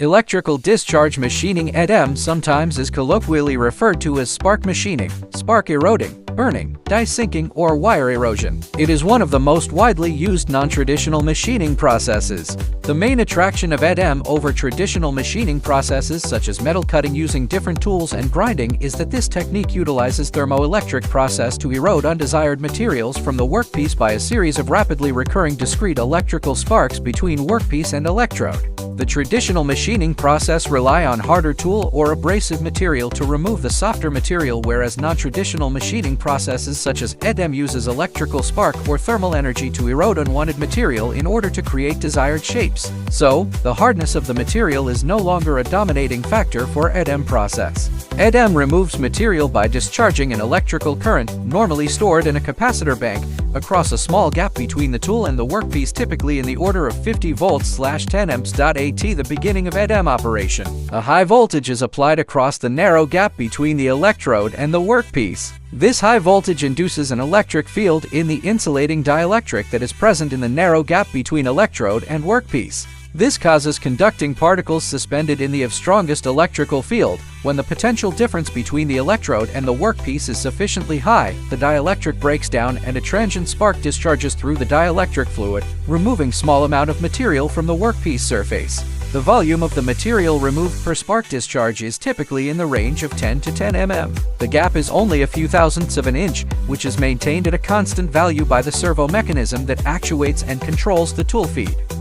Electrical discharge machining (EDM) sometimes is colloquially referred to as spark machining, spark eroding, burning, die sinking, or wire erosion. It is one of the most widely used non-traditional machining processes. The main attraction of EDM over traditional machining processes such as metal cutting using different tools and grinding is that this technique utilizes thermoelectric process to erode undesired materials from the workpiece by a series of rapidly recurring discrete electrical sparks between workpiece and electrode. The traditional machining process rely on harder tool or abrasive material to remove the softer material, whereas non-traditional machining processes such as EDM uses electrical spark or thermal energy to erode unwanted material in order to create desired shapes. So, the hardness of the material is no longer a dominating factor for EDM process. EDM removes material by discharging an electrical current, normally stored in a capacitor bank, across a small gap between the tool and the workpiece, typically in the order of 50 volts/10 amps. At the beginning of EDM operation, a high voltage is applied across the narrow gap between the electrode and the workpiece. This high voltage induces an electric field in the insulating dielectric that is present in the narrow gap between electrode and workpiece. This causes conducting particles suspended in the strongest electrical field. When the potential difference between the electrode and the workpiece is sufficiently high, the dielectric breaks down and a transient spark discharges through the dielectric fluid, removing small amount of material from the workpiece surface. The volume of the material removed per spark discharge is typically in the range of 10 to 10 mm. The gap is only a few thousandths of an inch, which is maintained at a constant value by the servo mechanism that actuates and controls the tool feed.